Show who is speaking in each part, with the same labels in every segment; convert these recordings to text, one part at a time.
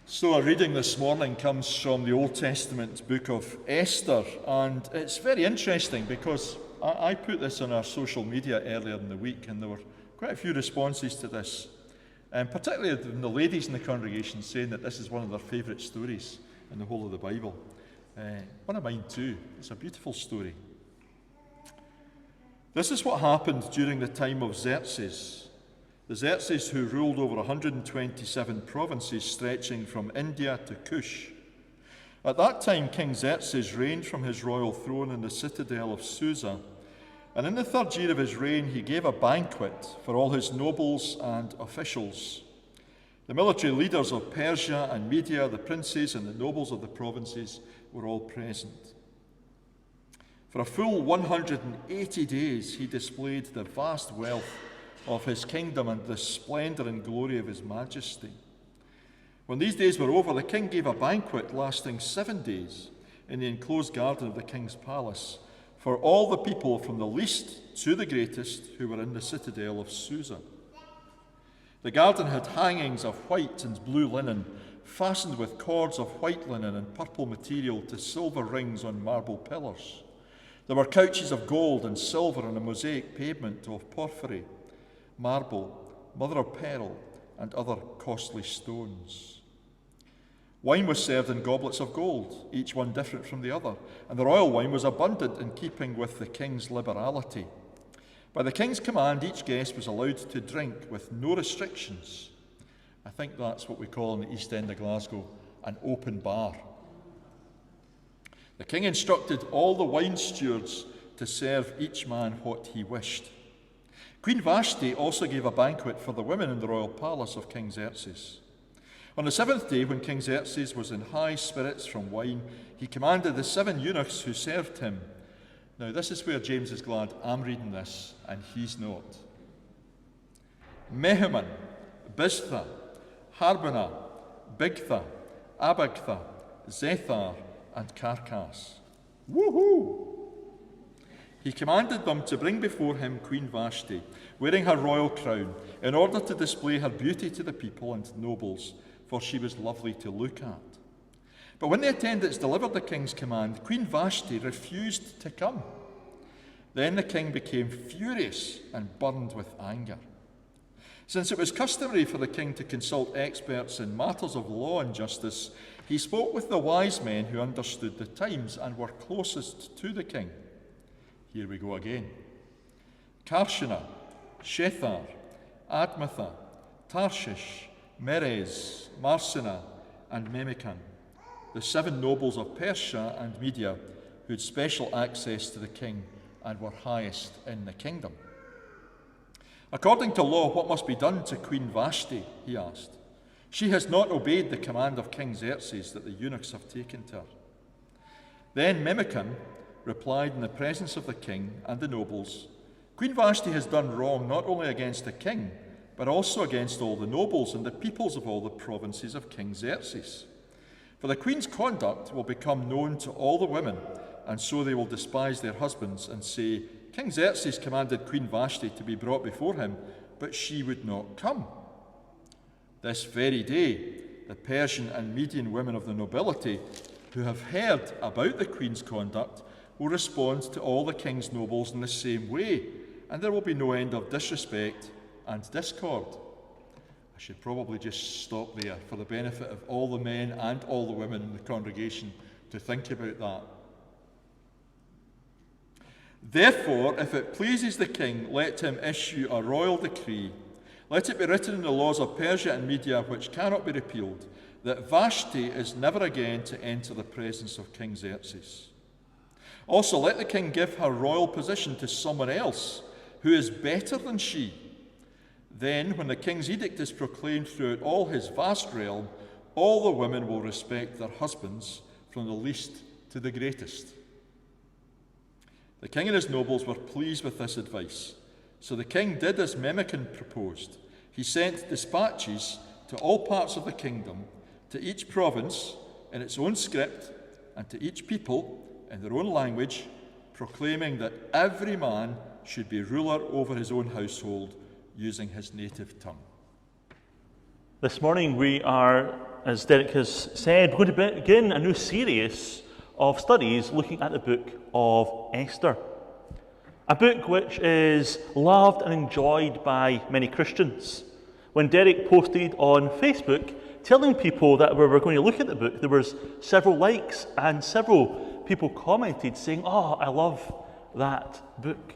Speaker 1: So our reading this morning comes from the Old Testament book of Esther, and it's very interesting because I put this on our social media earlier in the week, and there were quite a few responses to this, and particularly from the ladies in the congregation saying that this is one of their favourite stories in the whole of the Bible. One of mine too. It's a beautiful story. This is what happened during the time of Xerxes. The Xerxes who ruled over 127 provinces stretching from India to Cush. At that time, King Xerxes reigned from his royal throne in the citadel of Susa, and in the third year of his reign he gave a banquet for all his nobles and officials. The military leaders of Persia and Media, the princes and the nobles of the provinces were all present. For a full 180 days he displayed the vast wealth of his kingdom and the splendour and glory of his majesty. When these days were over, the king gave a banquet lasting 7 days in the enclosed garden of the king's palace for all the people from the least to the greatest who were in the citadel of Susa. The garden had hangings of white and blue linen, fastened with cords of white linen and purple material to silver rings on marble pillars. There were couches of gold and silver on a mosaic pavement of porphyry, marble, mother of pearl, and other costly stones. Wine was served in goblets of gold, each one different from the other, and the royal wine was abundant in keeping with the king's liberality. By the king's command, each guest was allowed to drink with no restrictions. I think that's what we call in the East End of Glasgow an open bar. The king instructed all the wine stewards to serve each man what he wished. Queen Vashti also gave a banquet for the women in the royal palace of King Xerxes. On the 7th day, when King Xerxes was in high spirits from wine, he commanded the 7 eunuchs who served him. Now, this is where James is glad I'm reading this and he's not. Mehuman, Biztha, Harbona, Bigtha, Abagtha, Zethar, and Carcass. Woohoo! He commanded them to bring before him Queen Vashti, wearing her royal crown, in order to display her beauty to the people and nobles, for she was lovely to look at. But when the attendants delivered the king's command, Queen Vashti refused to come. Then the king became furious and burned with anger. Since it was customary for the king to consult experts in matters of law and justice, he spoke with the wise men who understood the times and were closest to the king. Here we go again. Karshena, Shethar, Admatha, Tarshish, Meres, Marsina, and Memucan, the 7 nobles of Persia and Media who had special access to the king and were highest in the kingdom. According to law, what must be done to Queen Vashti? He asked. She has not obeyed the command of King Xerxes that the eunuchs have taken to her. Then Memucan replied in the presence of the king and the nobles, Queen Vashti has done wrong not only against the king, but also against all the nobles and the peoples of all the provinces of King Xerxes. For the queen's conduct will become known to all the women, and so they will despise their husbands and say, King Xerxes commanded Queen Vashti to be brought before him, but she would not come. This very day, the Persian and Median women of the nobility who have heard about the queen's conduct will respond to all the king's nobles in the same way, and there will be no end of disrespect and discord. I should probably just stop there for the benefit of all the men and all the women in the congregation to think about that. Therefore, if it pleases the king, let him issue a royal decree. Let it be written in the laws of Persia and Media, which cannot be repealed, that Vashti is never again to enter the presence of King Xerxes. Also, let the king give her royal position to someone else who is better than she. Then, when the king's edict is proclaimed throughout all his vast realm, all the women will respect their husbands, from the least to the greatest. The king and his nobles were pleased with this advice. So the king did as Memucan proposed. He sent dispatches to all parts of the kingdom, to each province in its own script, and to each people in their own language, proclaiming that every man should be ruler over his own household using his native tongue.
Speaker 2: This morning we are, as Derek has said, going to begin a new series of studies looking at the book of Esther. A book which is loved and enjoyed by many Christians. When Derek posted on Facebook telling people that we were going to look at the book, there was several likes and several people commented saying, "Oh, I love that book."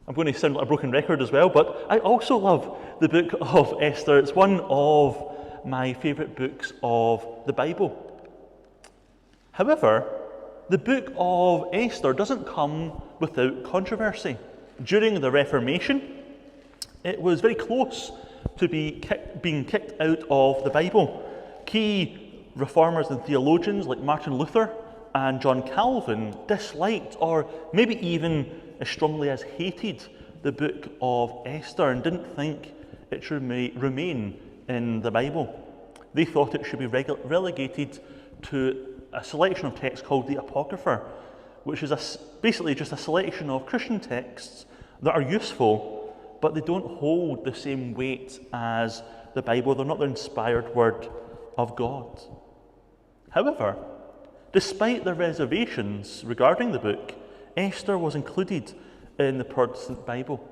Speaker 2: I'm going to sound like a broken record as well, but I also love the book of Esther. It's one of my favourite books of the Bible. However, the book of Esther doesn't come without controversy. During the Reformation, it was very close to being kicked out of the Bible. Key reformers and theologians like Martin Luther and John Calvin disliked, or maybe even as strongly as hated, the book of Esther and didn't think it should remain in the Bible. They thought it should be relegated to a selection of texts called the Apocrypha, which is basically just a selection of Christian texts that are useful, but they don't hold the same weight as the Bible. They're not the inspired word of God. However, despite the reservations regarding the book, Esther was included in the Protestant Bible,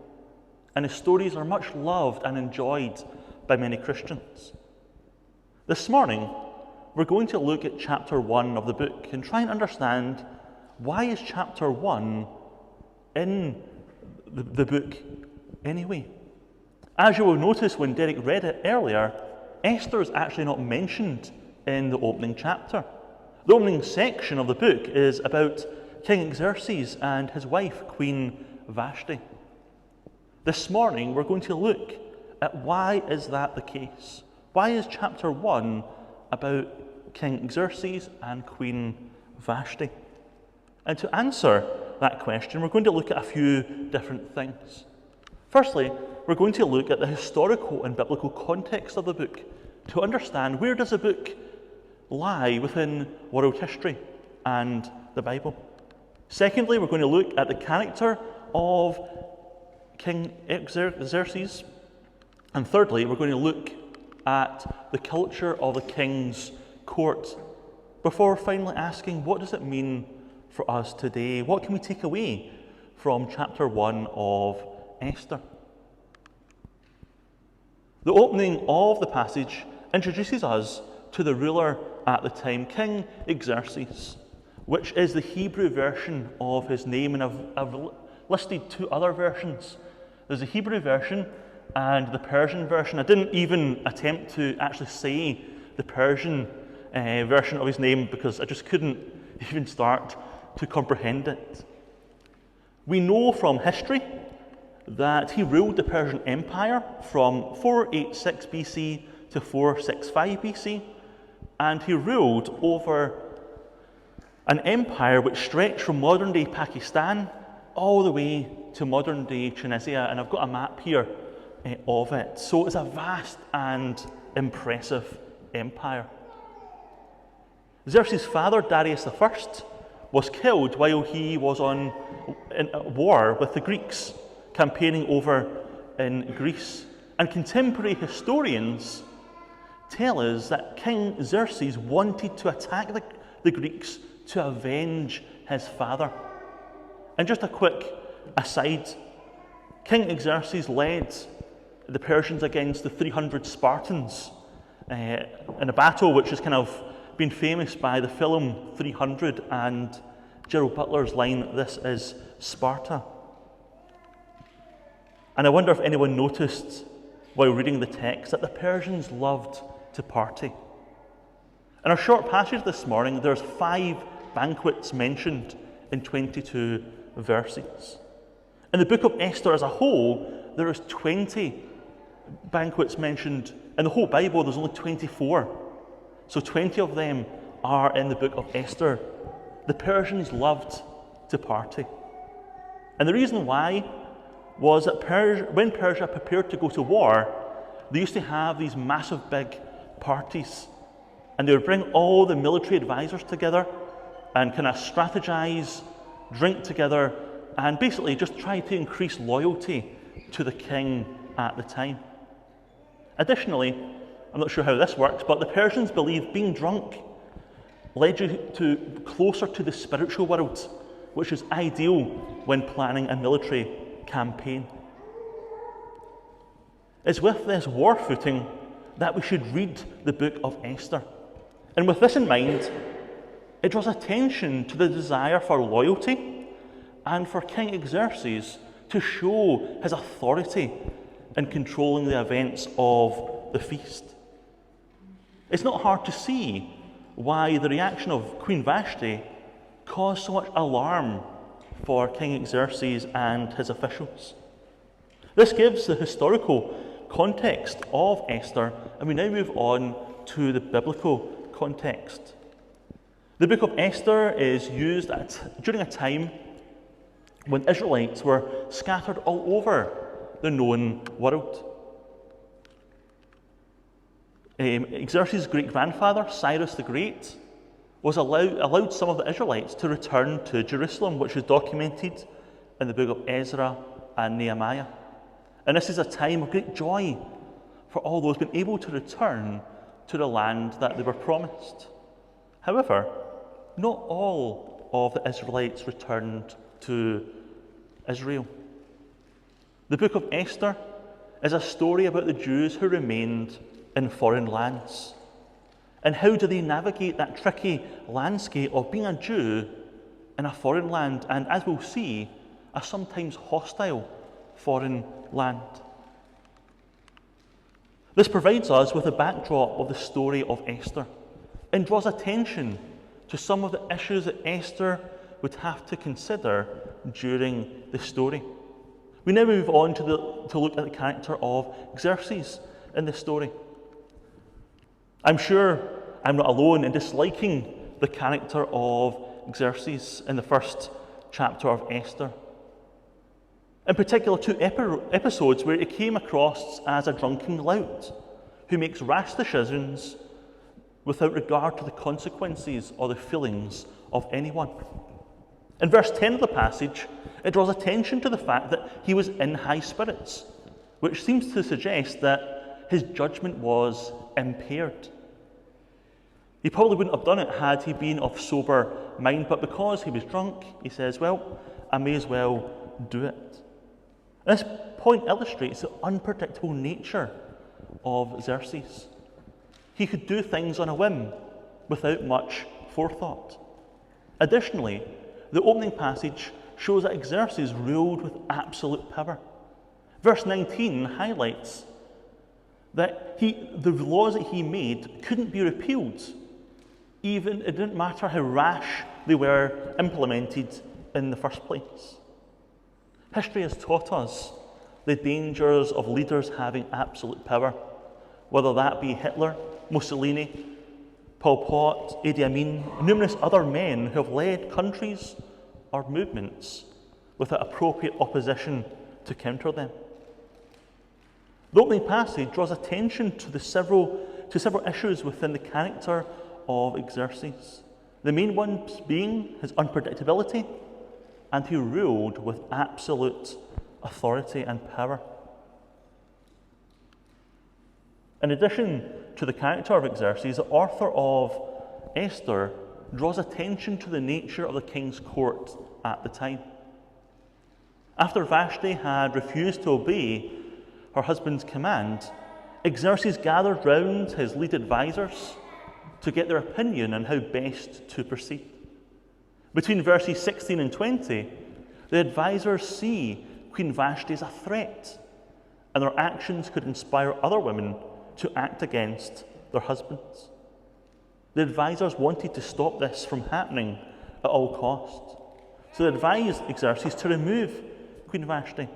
Speaker 2: and his stories are much loved and enjoyed by many Christians. This morning, we're going to look at chapter 1 of the book and try and understand why is chapter 1 in the book anyway. As you will notice when Derek read it earlier, Esther is actually not mentioned in the opening chapter. The opening section of the book is about King Xerxes and his wife, Queen Vashti. This morning, we're going to look at why is that the case. Why is chapter 1 about King Xerxes and Queen Vashti? And to answer that question, we're going to look at a few different things. Firstly, we're going to look at the historical and biblical context of the book to understand where does the book lie within world history and the Bible. Secondly, we're going to look at the character of King Xerxes. And thirdly, we're going to look at the culture of the king's court before finally asking, what does it mean for us today? What can we take away from chapter 1 of Esther? The opening of the passage introduces us to the ruler at the time, King Xerxes, which is the Hebrew version of his name, and I've listed two other versions. There's a Hebrew version and the Persian version. I didn't even attempt to actually say the Persian version of his name because I just couldn't even start to comprehend it. We know from history that he ruled the Persian Empire from 486 BC to 465 BC, and he ruled over an empire which stretched from modern-day Pakistan all the way to modern-day Tunisia, and I've got a map here of it. So it's a vast and impressive empire. Xerxes' father, Darius I, was killed while he was in a war with the Greeks, campaigning over in Greece. And contemporary historians tell us that King Xerxes wanted to attack the Greeks to avenge his father. And just a quick aside, King Xerxes led the Persians against the 300 Spartans in a battle which has kind of been famous by the film 300 and Gerald Butler's line, "This is Sparta." And I wonder if anyone noticed while reading the text that the Persians loved to party. In our short passage this morning, there's 5 banquets mentioned in 22 verses. In the book of Esther as a whole, there is 20 banquets mentioned. In the whole Bible, there's only 24. So 20 of them are in the book of Esther. The Persians loved to party. And the reason why was that when Persia prepared to go to war, they used to have these massive big parties. And they would bring all the military advisors together and kind of strategize, drink together, and basically just try to increase loyalty to the king at the time. Additionally, I'm not sure how this works, but the Persians believed being drunk led you closer to the spiritual world, which is ideal when planning a military campaign. It's with this war footing that we should read the book of Esther. And with this in mind, it draws attention to the desire for loyalty and for King Xerxes to show his authority in controlling the events of the feast. It's not hard to see why the reaction of Queen Vashti caused so much alarm for King Xerxes and his officials. This gives the historical context of Esther, and we now move on to the biblical context. The book of Esther is used during a time when Israelites were scattered all over the known world. Xerxes' great-grandfather, Cyrus the Great, was allowed some of the Israelites to return to Jerusalem, which is documented in the book of Ezra and Nehemiah. And this is a time of great joy for all those being able to return to the land that they were promised. However, not all of the Israelites returned to Israel. The book of Esther is a story about the Jews who remained in foreign lands. And how do they navigate that tricky landscape of being a Jew in a foreign land, and as we'll see, a sometimes hostile foreign land. This provides us with a backdrop of the story of Esther and draws attention to some of the issues that Esther would have to consider during the story. We now move on to look at the character of Xerxes in this story. I'm sure I'm not alone in disliking the character of Xerxes in the first chapter of Esther. In particular, two episodes where he came across as a drunken lout who makes rash decisions without regard to the consequences or the feelings of anyone. In verse 10 of the passage, it draws attention to the fact that he was in high spirits, which seems to suggest that his judgment was impaired. He probably wouldn't have done it had he been of sober mind, but because he was drunk, he says, well, I may as well do it. This point illustrates the unpredictable nature of Xerxes. He could do things on a whim without much forethought. Additionally, the opening passage shows that Xerxes ruled with absolute power. Verse 19 highlights that the laws that he made couldn't be repealed. Even it didn't matter how rash they were implemented in the first place. History has taught us the dangers of leaders having absolute power, whether that be Hitler, Mussolini, Pol Pot, Idi Amin, and numerous other men who have led countries or movements without appropriate opposition to counter them. The opening passage draws attention to several issues within the character of Xerxes. The main ones being his unpredictability, and he ruled with absolute authority and power. In addition to the character of Xerxes, the author of Esther draws attention to the nature of the king's court at the time. After Vashti had refused to obey her husband's command, Xerxes gathered round his lead advisors to get their opinion on how best to proceed. Between verses 16 and 20, the advisors see Queen Vashti as a threat, and their actions could inspire other women to act against their husbands. The advisors wanted to stop this from happening at all costs. So they advised Xerxes to remove Queen Vashti,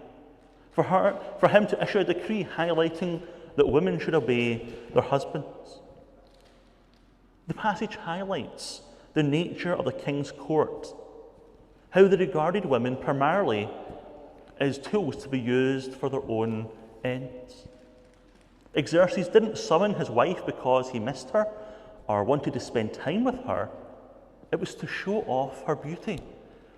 Speaker 2: for him to issue a decree highlighting that women should obey their husbands. The passage highlights the nature of the king's court, how they regarded women primarily as tools to be used for their own ends. Xerxes didn't summon his wife because he missed her or wanted to spend time with her. It was to show off her beauty,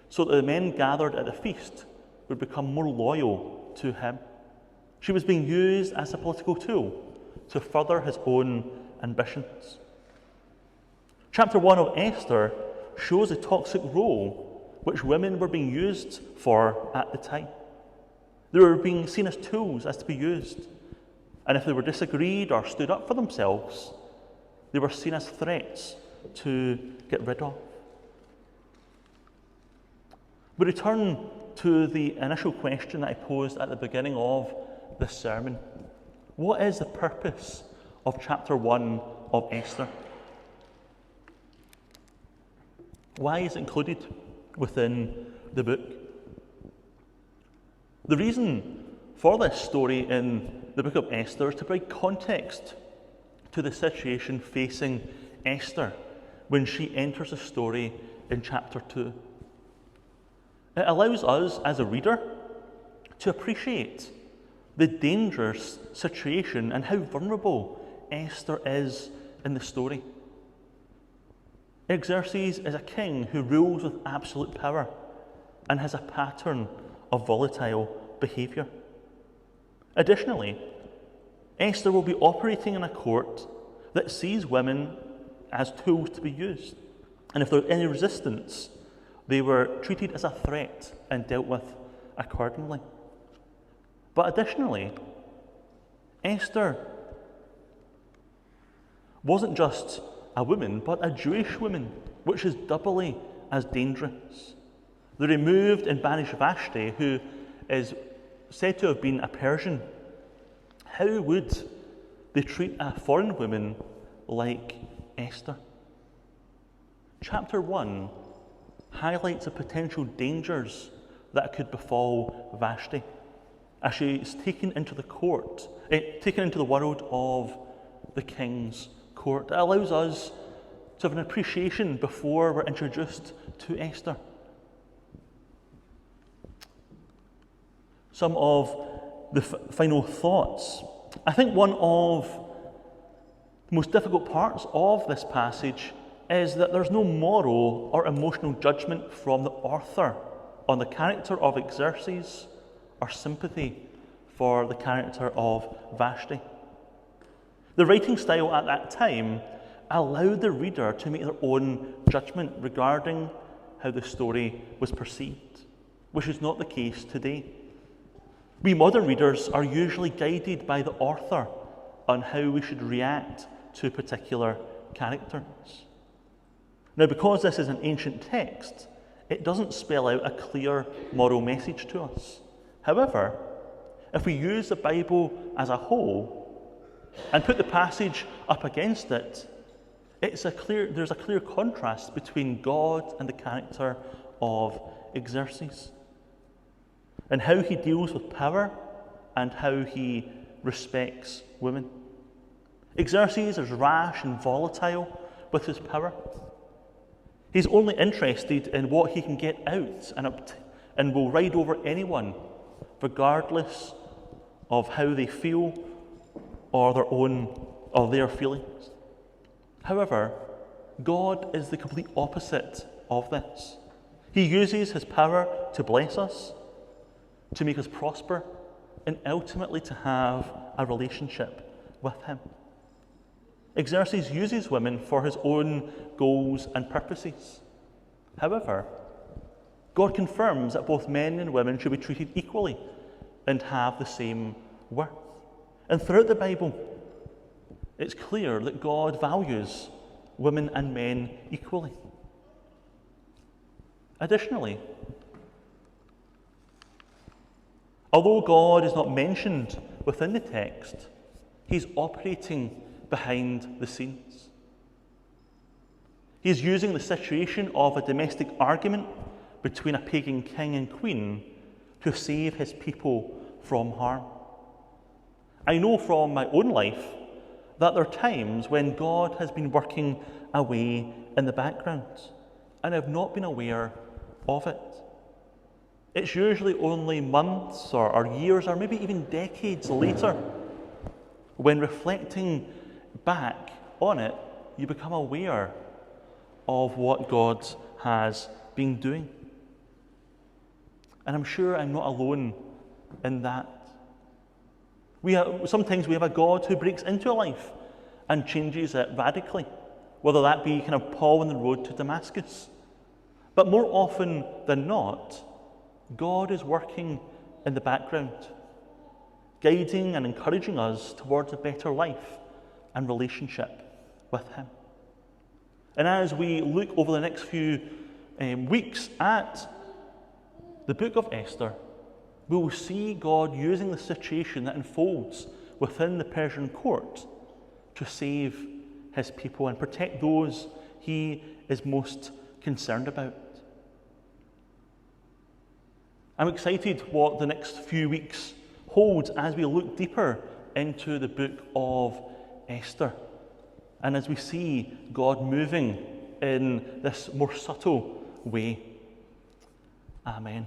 Speaker 2: so that the men gathered at the feast would become more loyal to him. She was being used as a political tool to further his own ambitions. Chapter 1 of Esther shows the toxic role which women were being used for at the time. They were being seen as tools as to be used, and if they were disagreed or stood up for themselves, they were seen as threats to get rid of. We return to the initial question that I posed at the beginning of this sermon. What is the purpose of chapter 1 of Esther? Why is it included within the book? The reason for this story in the book of Esther is to bring context to the situation facing Esther when she enters the story in chapter 2. It allows us as a reader to appreciate the dangerous situation and how vulnerable Esther is in the story. Xerxes is a king who rules with absolute power and has a pattern of volatile behaviour. Additionally, Esther will be operating in a court that sees women as tools to be used, and if there's any resistance, they were treated as a threat and dealt with accordingly. But additionally, Esther wasn't just a woman, but a Jewish woman, which is doubly as dangerous. The removed and banished Vashti, who is said to have been a Persian, how would they treat a foreign woman like Esther? Chapter 1 highlights the potential dangers that could befall Vashti as she is taken into the world of the king's court. It allows us to have an appreciation before we're introduced to Esther. Some of the final thoughts. I think one of the most difficult parts of this passage is that there's no moral or emotional judgment from the author on the character of Xerxes or sympathy for the character of Vashti. The writing style at that time allowed the reader to make their own judgment regarding how the story was perceived, which is not the case today. We modern readers are usually guided by the author on how we should react to particular characters. Now, because this is an ancient text, it doesn't spell out a clear moral message to us. However, if we use the Bible as a whole and put the passage up against it, there's a clear contrast between God and the character of Xerxes, and how he deals with power and how he respects women. Xerxes is rash and volatile with his power. He's only interested in what he can get out and will ride over anyone, regardless of how they feel or their feelings. However, God is the complete opposite of this. He uses his power to bless us, to make us prosper, and ultimately to have a relationship with him. Xerxes uses women for his own goals and purposes. However, God confirms that both men and women should be treated equally and have the same worth. And throughout the Bible, it's clear that God values women and men equally. Additionally, although God is not mentioned within the text, he's operating behind the scenes. He's using the situation of a domestic argument between a pagan king and queen to save his people from harm. I know from my own life that there are times when God has been working away in the background, and I've not been aware of it. It's usually only months or years or maybe even decades later, when reflecting back on it, you become aware of what God has been doing. And I'm sure I'm not alone in that. Sometimes we have a God who breaks into a life and changes it radically, whether that be kind of Paul on the road to Damascus. But more often than not, God is working in the background, guiding and encouraging us towards a better life and relationship with Him. And as we look over the next few weeks at the book of Esther, we will see God using the situation that unfolds within the Persian court to save His people and protect those He is most concerned about. I'm excited what the next few weeks holds as we look deeper into the book of Esther, and as we see God moving in this more subtle way. Amen.